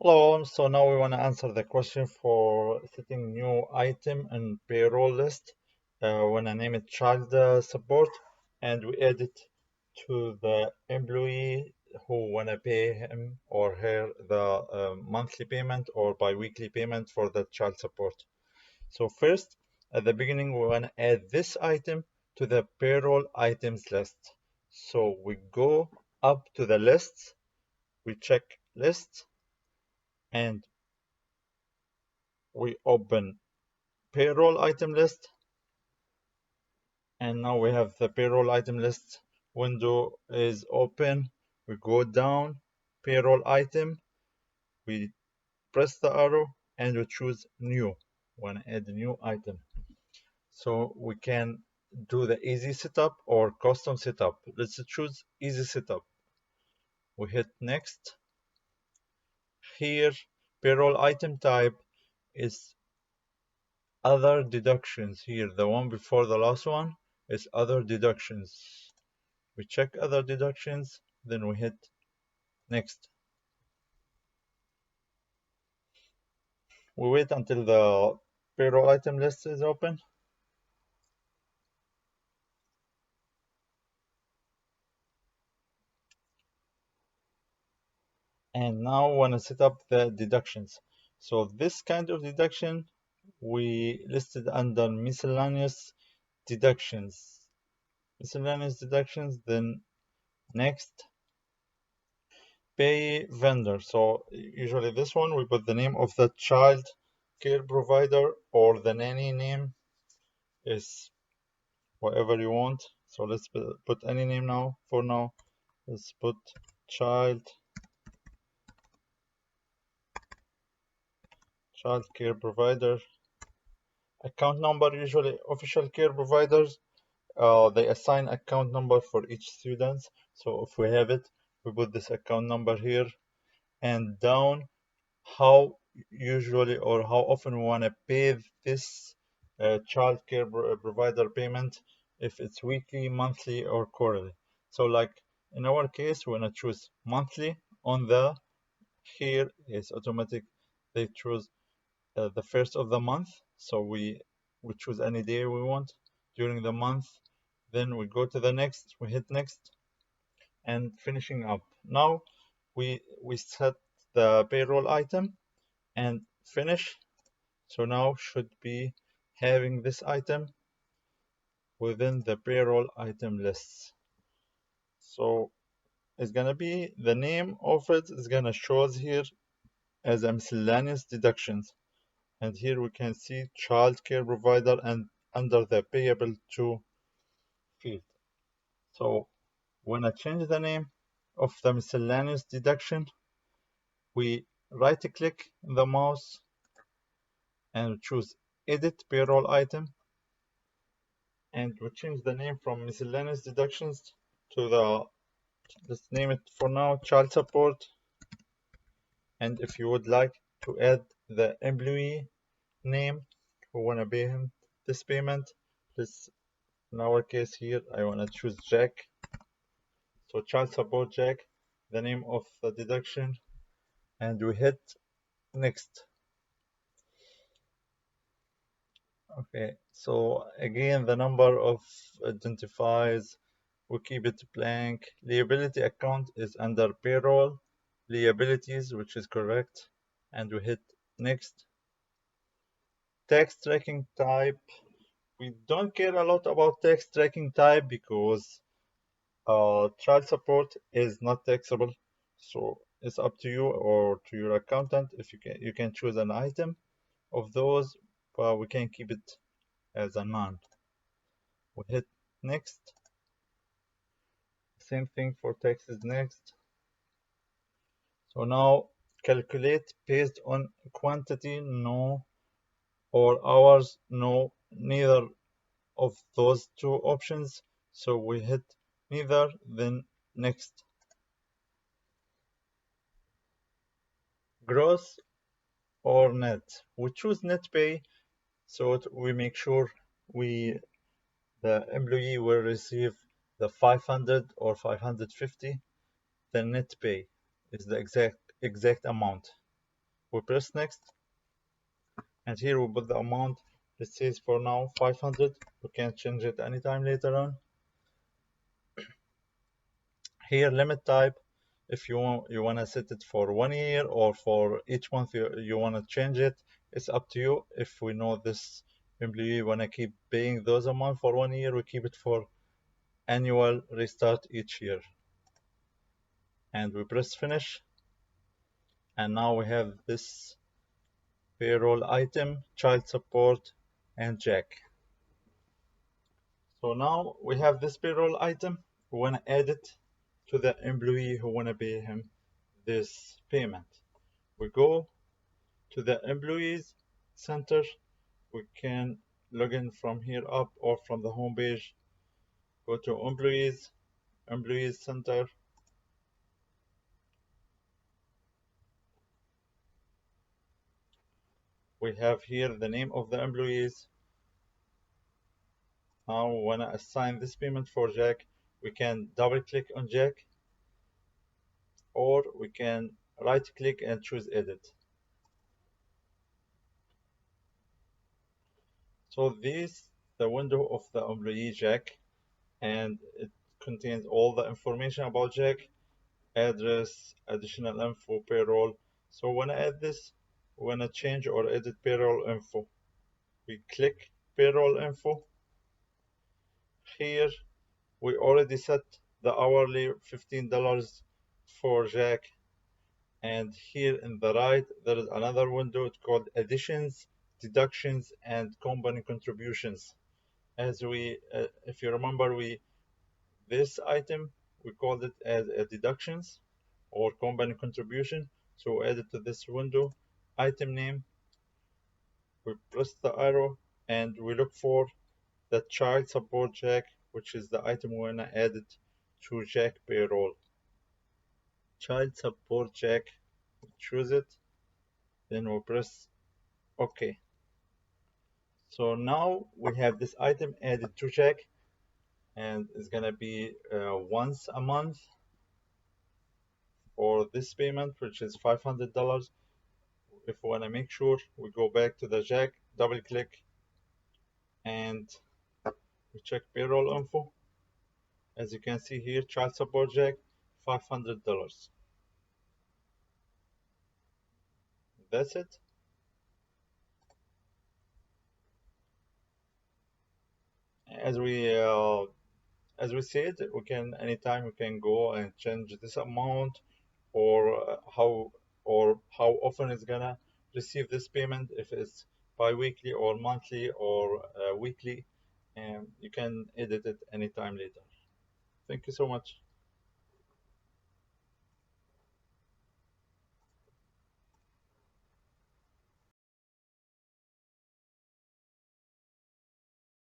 Hello, so now we want to answer the question for setting new item and payroll list. When I name it child support and we add it to the employee who want to pay him or her the monthly payment or bi-weekly payment for the child support. So first, at the beginning, we want to add this item to the payroll items list. So we go up to the lists, we check lists, and we open payroll item list, and now we have the payroll item list window is open. We go down, payroll item, we press the arrow and we choose new. We want to add a new item. So we can do the easy setup or custom setup. Let's choose easy setup. We hit next. Here, payroll item type is other deductions. Here, the one before the last one is other deductions. We check other deductions, then we hit next. We wait until the payroll item list is open. And now we want to set up the deductions. So this kind of deduction we listed under miscellaneous deductions. Miscellaneous deductions, then next, pay vendor. So usually this one we put the name of the child care provider or the nanny name is whatever you want. So let's put any name now. For now, let's put child care provider. Account number, usually official care providers, they assign account number for each student. So if we have it, we put this account number here, and down how usually or how often we want to pay this child care provider payment, if it's weekly, monthly, or quarterly. So like in our case, we want to choose monthly. On the here is automatic, they choose the first of the month. So we choose any day we want during the month. Then we go to the next, we hit next, and finishing up. Now we set the payroll item and finish. So now should be having this item within the payroll item lists. So it's gonna be the name of it is gonna show us here as a miscellaneous deductions. And here we can see child care provider and under the payable to field. So when I change the name of the miscellaneous deduction, we right click the mouse and choose edit payroll item, and we change the name from miscellaneous deductions to the, let's name it for now, child support. And if you would like to add the employee name who want to pay him this payment, let's, in our case here, I want to choose Jack. So child support Jack, the name of the deduction, and we hit next. Okay, so again, the number of identifies, we keep it blank. Liability account is under payroll, liabilities, which is correct, and we hit next. Tax tracking type, we don't care a lot about tax tracking type because child support is not taxable. So it's up to you or to your accountant if you can choose an item of those, but we can keep it as a none. We hit next. Same thing for taxes next. So now calculate based on quantity, no, or hours, no, neither of those two options. So we hit neither, then next. Gross or net. We choose net pay, so we make sure the employee will receive the 500 or 550. The net pay is the exact amount. We press next, and here we put the amount. It says for now 500. We can change it anytime later on. Here, limit type, if you want to set it for 1 year or for each month you want to change it, it's up to you. If we know this employee want to keep paying those amount for 1 year, we keep it for annual restart each year. And we press finish. And now we have this payroll item, child support, and Jack. So now we have this payroll item. We want to add it to the employee who want to pay him this payment. We go to the employees center. We can log in from here up or from the home page. Go to employees center. We have here the name of the employees. Now we want to assign this payment for Jack. We can double click on Jack, or we can right click and choose edit. So this the window of the employee Jack, and it contains all the information about Jack, address, additional info, payroll. So when I add this, when I change or edit payroll info, we click payroll info. Here we already set the hourly $15 for Jack, and here in the right there is another window called additions, deductions, and company contributions. As if you remember, this item we called it as a deductions or company contribution. So add it to this window, item name, we press the arrow, and we look for the child support Jack, which is the item we want to add it to Jack payroll. Child support Jack, we choose it, then we press OK. So now we have this item added to Jack, and it's gonna be once a month for this payment, which is $500. If we want to make sure, we go back to the Jack, double click, and we check payroll info. As you can see here, child support Jack, $500. That's it. As we uh, as we said, we can anytime we can go and change this amount, or how often it's gonna receive this payment, if it's bi-weekly or monthly or weekly, and you can edit it anytime later. Thank you so much.